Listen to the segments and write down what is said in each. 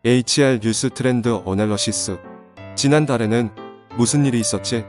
HR 뉴스 트렌드 어널러시스. 지난달에는 무슨 일이 있었지?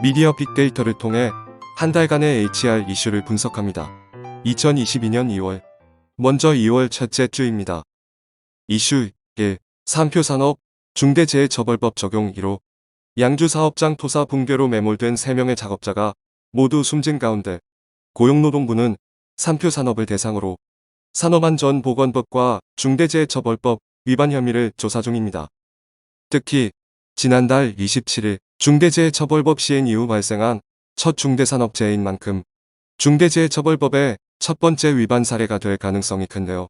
미디어 빅데이터를 통해 한 달간의 HR 이슈를 분석합니다. 2022년 2월. 먼저 2월 첫째 주입니다. 이슈 1. 삼표산업 중대재해처벌법 적용 1호. 양주 사업장 토사 붕괴로 매몰된 3명의 작업자가 모두 숨진 가운데 고용노동부는 삼표산업을 대상으로 산업안전보건법과 중대재해처벌법 위반 혐의를 조사 중입니다. 특히 지난달 27일 중대재해처벌법 시행 이후 발생한 첫 중대산업재해인 만큼 중대재해처벌법의 첫 번째 위반 사례가 될 가능성이 큰데요.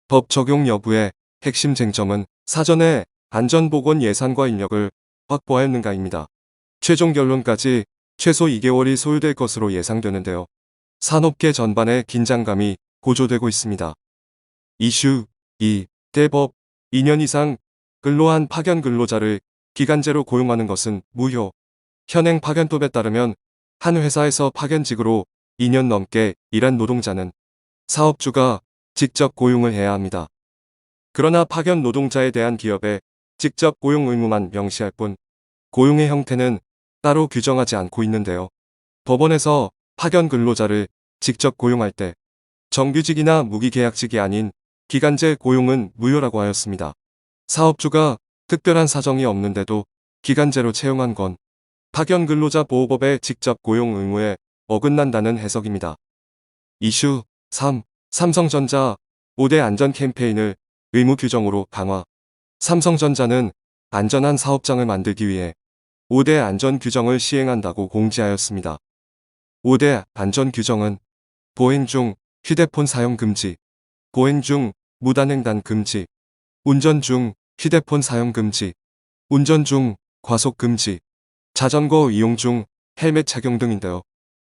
법 적용 여부의 핵심 쟁점은 사전에 안전보건 예산과 인력을 확보하였는가입니다. 최종 결론까지 최소 2개월이 소요될 것으로 예상되는데요. 산업계 전반의 긴장감이 고조되고 있습니다. 이슈 2. 대법 2년 이상 근로한 파견 근로자를 기간제로 고용하는 것은 무효. 현행 파견법에 따르면 한 회사에서 파견직으로 2년 넘게 일한 노동자는 사업주가 직접 고용을 해야 합니다. 그러나 파견 노동자에 대한 기업의 직접 고용 의무만 명시할 뿐 고용의 형태는 따로 규정하지 않고 있는데요. 법원에서 파견 근로자를 직접 고용할 때 정규직이나 무기계약직이 아닌 기간제 고용은 무효라고 하였습니다. 사업주가 특별한 사정이 없는데도 기간제로 채용한 건 파견 근로자 보호법의 직접 고용 의무에 어긋난다는 해석입니다. 이슈 3. 삼성전자 5대 안전 캠페인을 의무 규정으로 강화. 삼성전자는 안전한 사업장을 만들기 위해 5대 안전 규정을 시행한다고 공지하였습니다. 5대 안전 규정은 보행 중 휴대폰 사용 금지, 보행 중 무단횡단 금지, 운전 중 휴대폰 사용 금지, 운전 중 과속 금지, 자전거 이용 중 헬멧 착용 등인데요.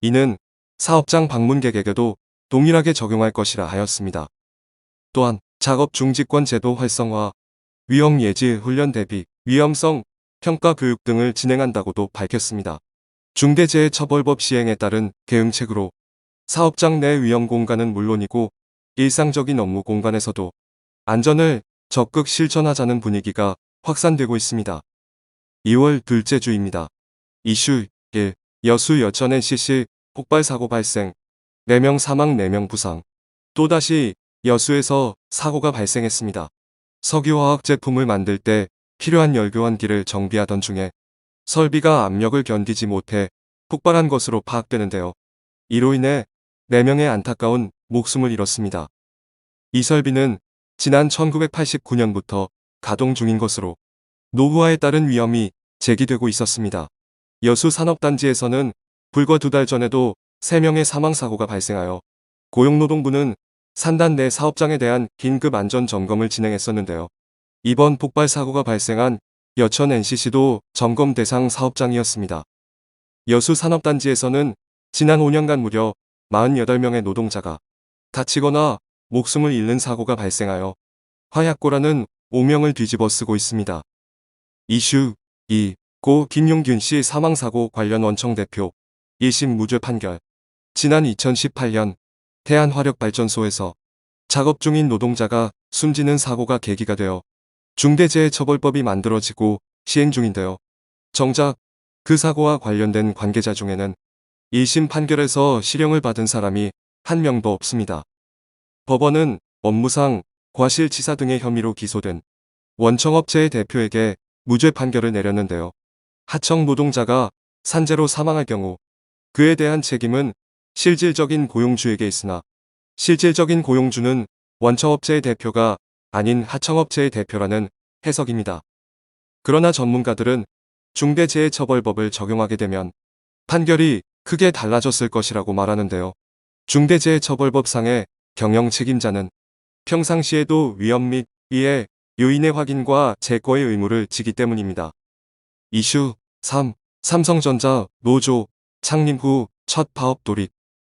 이는 사업장 방문객에게도 동일하게 적용할 것이라 하였습니다. 또한 작업 중지권 제도 활성화, 위험 예지 훈련 대비 위험성 평가 교육 등을 진행한다고도 밝혔습니다. 중대재해처벌법 시행에 따른 대응책으로 사업장 내 위험 공간은 물론이고 일상적인 업무 공간에서도 안전을 적극 실천하자는 분위기가 확산되고 있습니다. 2월 둘째 주입니다. 이슈 1. 여수 여천 NCC 폭발 사고 발생. 4명 사망 4명 부상. 또다시 여수에서 사고가 발생했습니다. 석유화학 제품을 만들 때 필요한 열교환기를 정비하던 중에 설비가 압력을 견디지 못해 폭발한 것으로 파악되는데요. 이로 인해 4명의 안타까운 목숨을 잃었습니다. 이 설비는 지난 1989년부터 가동 중인 것으로 노후화에 따른 위험이 제기되고 있었습니다. 여수 산업단지에서는 불과 2달 전에도 3명의 사망사고가 발생하여 고용노동부는 산단 내 사업장에 대한 긴급 안전 점검을 진행했었는데요. 이번 폭발 사고가 발생한 여천 NCC도 점검 대상 사업장이었습니다. 여수 산업단지에서는 지난 5년간 무려 48명의 노동자가 다치거나 목숨을 잃는 사고가 발생하여 화약고라는 오명을 뒤집어 쓰고 있습니다. 이슈 2. 고 김용균 씨 사망사고 관련 원청 대표 1심 무죄 판결. 지난 2018년 태안화력발전소에서 작업 중인 노동자가 숨지는 사고가 계기가 되어 중대재해처벌법이 만들어지고 시행 중인데요. 정작 그 사고와 관련된 관계자 중에는 1심 판결에서 실형을 받은 사람이 한 명도 없습니다. 법원은 업무상 과실치사 등의 혐의로 기소된 원청업체의 대표에게 무죄 판결을 내렸는데요. 하청 노동자가 산재로 사망할 경우 그에 대한 책임은 실질적인 고용주에게 있으나 실질적인 고용주는 원청업체의 대표가 아닌 하청업체의 대표라는 해석입니다. 그러나 전문가들은 중대재해처벌법을 적용하게 되면 판결이 크게 달라졌을 것이라고 말하는데요. 중대재해처벌법상의 경영 책임자는 평상시에도 위험 및 이해 요인의 확인과 제거의 의무를 지기 때문입니다. 이슈 3. 삼성전자 노조 창립 후 첫 파업 돌입.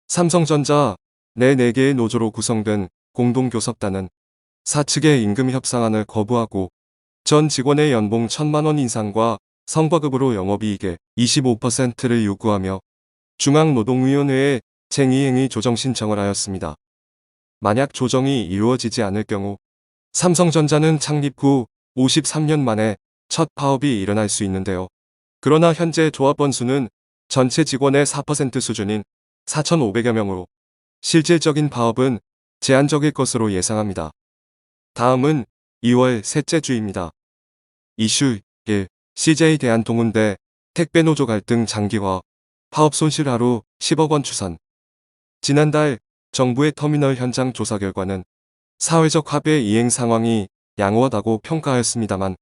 삼성전자 내 4개의 노조로 구성된 공동교섭단은 사측의 임금 협상안을 거부하고 전 직원의 연봉 1,000만 원 인상과 성과급으로 영업이익의 25%를 요구하며 중앙노동위원회에 쟁의행위 조정 신청을 하였습니다. 만약 조정이 이루어지지 않을 경우 삼성전자는 창립 후 53년 만에 첫 파업이 일어날 수 있는데요. 그러나 현재 조합원 수는 전체 직원의 4% 수준인 4,500여 명으로 실질적인 파업은 제한적일 것으로 예상합니다. 다음은 2월 셋째 주입니다. 이슈 1. CJ 대한통운대 택배노조 갈등 장기화, 파업 손실 하루 10억 원 추산. 지난달 정부의 터미널 현장 조사 결과는 사회적 합의 이행 상황이 양호하다고 평가하였습니다만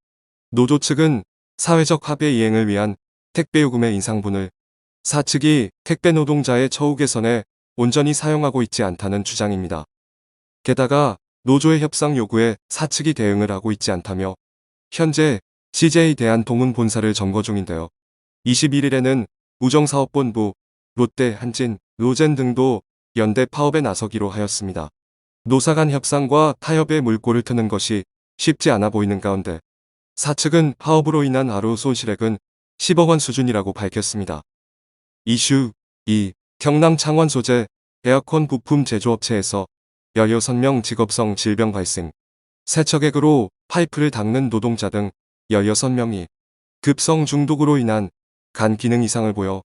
노조 측은 사회적 합의 이행을 위한 택배요금의 인상분을 사측이 택배 노동자의 처우 개선에 온전히 사용하고 있지 않다는 주장입니다. 게다가 노조의 협상 요구에 사측이 대응을 하고 있지 않다며 현재 CJ 대한통운 본사를 점거 중인데요. 21일에는 우정사업본부, 롯데, 한진, 로젠 등도 연대 파업에 나서기로 하였습니다. 노사 간 협상과 타협의 물꼬를 트는 것이 쉽지 않아 보이는 가운데 사측은 파업으로 인한 하루 손실액은 10억 원 수준이라고 밝혔습니다. 이슈 2. 경남 창원 소재 에어컨 부품 제조업체에서 16명 직업성 질병 발생. 세척액으로 파이프를 닦는 노동자 등 16명이 급성 중독으로 인한 간 기능 이상을 보여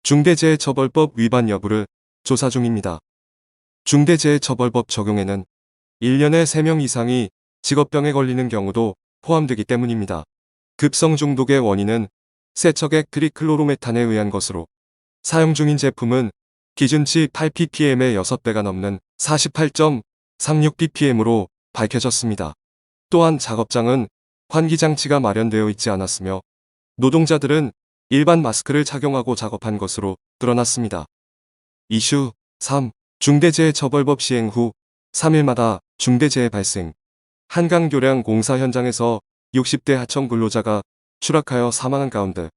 중대재해처벌법 위반 여부를 조사 중입니다. 중대재해처벌법 적용에는 1년에 3명 이상이 직업병에 걸리는 경우도 포함되기 때문입니다. 급성 중독의 원인은 세척액 트리클로로메탄에 의한 것으로 사용 중인 제품은 기준치 8ppm의 6배가 넘는 48.36ppm으로 밝혀졌습니다. 또한 작업장은 환기장치가 마련되어 있지 않았으며 노동자들은 일반 마스크를 착용하고 작업한 것으로 드러났습니다. 이슈 3. 중대재해처벌법 시행 후 3일마다 중대재해 발생. 한강교량 공사 현장에서 60대 하청 근로자가 추락하여 사망한 가운데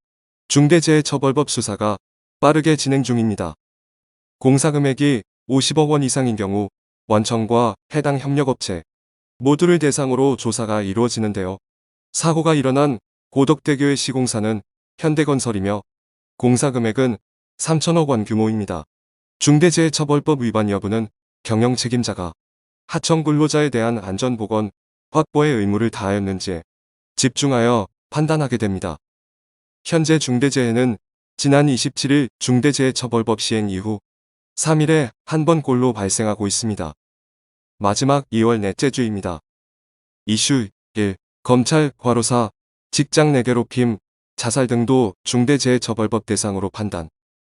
중대재해처벌법 수사가 빠르게 진행 중입니다. 공사 금액이 50억 원 이상인 경우 원청과 해당 협력업체 모두를 대상으로 조사가 이루어지는데요. 사고가 일어난 고덕대교의 시공사는 현대건설이며 공사 금액은 3천억 원 규모입니다. 중대재해처벌법 위반 여부는 경영 책임자가 하청 근로자에 대한 안전보건 확보의 의무를 다하였는지에 집중하여 판단하게 됩니다. 현재 중대재해는 지난 27일 중대재해처벌법 시행 이후 3일에 한 번꼴로 발생하고 있습니다. 마지막 2월 넷째 주입니다. 이슈 1. 검찰, 과로사, 직장 내 괴롭힘, 자살 등도 중대재해처벌법 대상으로 판단.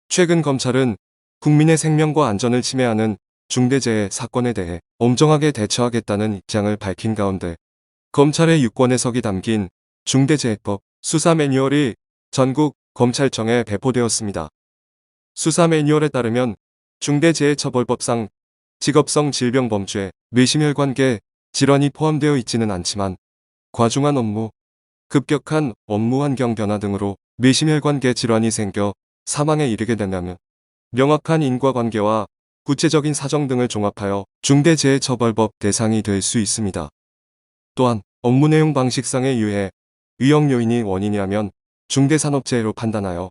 최근 검찰은 국민의 생명과 안전을 침해하는 중대재해 사건에 대해 엄정하게 대처하겠다는 입장을 밝힌 가운데 검찰의 유권해석이 담긴 중대재해법 수사 매뉴얼이 전국 검찰청에 배포되었습니다. 수사 매뉴얼에 따르면 중대재해처벌법상 직업성 질병 범죄, 뇌심혈관계 질환이 포함되어 있지는 않지만 과중한 업무, 급격한 업무 환경 변화 등으로 뇌심혈관계 질환이 생겨 사망에 이르게 된다면 명확한 인과관계와 구체적인 사정 등을 종합하여 중대재해처벌법 대상이 될 수 있습니다. 또한 업무 내용 방식상의 유해, 위험 요인이 원인이라면 중대산업재해로 판단하여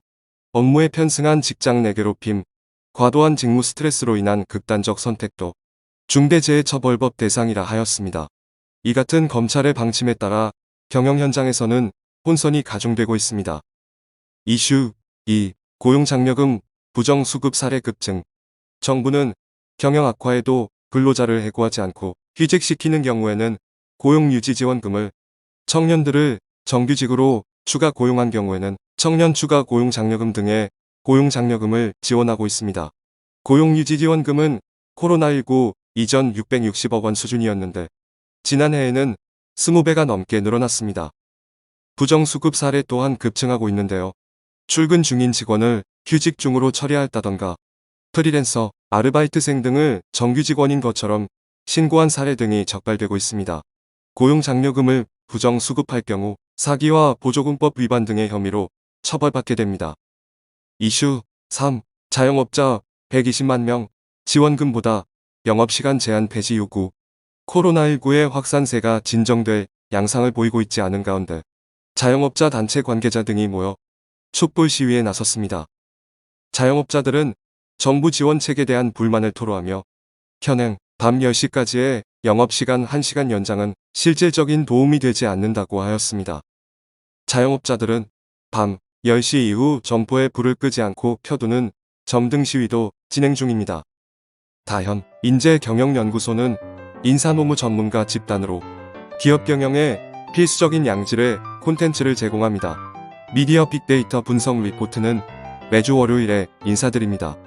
업무에 편승한 직장 내 괴롭힘, 과도한 직무 스트레스로 인한 극단적 선택도 중대재해처벌법 대상이라 하였습니다. 이 같은 검찰의 방침에 따라 경영 현장에서는 혼선이 가중되고 있습니다. 이슈 2. 고용장려금 부정수급 사례 급증. 정부는 경영 악화에도 근로자를 해고하지 않고 휴직시키는 경우에는 고용유지지원금을, 청년들을 정규직으로 추가 고용한 경우에는 청년 추가 고용장려금 등의 고용장려금을 지원하고 있습니다. 고용유지지원금은 코로나19 이전 660억 원 수준이었는데 지난해에는 20배가 넘게 늘어났습니다. 부정수급 사례 또한 급증하고 있는데요. 출근 중인 직원을 휴직 중으로 처리했다던가 프리랜서, 아르바이트생 등을 정규직원인 것처럼 신고한 사례 등이 적발되고 있습니다. 고용장려금을 부정수급할 경우 사기와 보조금법 위반 등의 혐의로 처벌받게 됩니다. 이슈 3. 자영업자 120만 명 지원금보다 영업시간 제한 폐지 요구. 코로나19의 확산세가 진정될 양상을 보이고 있지 않은 가운데 자영업자 단체 관계자 등이 모여 촛불 시위에 나섰습니다. 자영업자들은 정부 지원책에 대한 불만을 토로하며 현행 밤 10시까지의 영업시간 1시간 연장은 실질적인 도움이 되지 않는다고 하였습니다. 자영업자들은 밤 10시 이후 점포에 불을 끄지 않고 켜두는 점등 시위도 진행 중입니다. 다현 인재경영연구소는 인사노무 전문가 집단으로 기업 경영에 필수적인 양질의 콘텐츠를 제공합니다. 미디어 빅데이터 분석 리포트는 매주 월요일에 인사드립니다.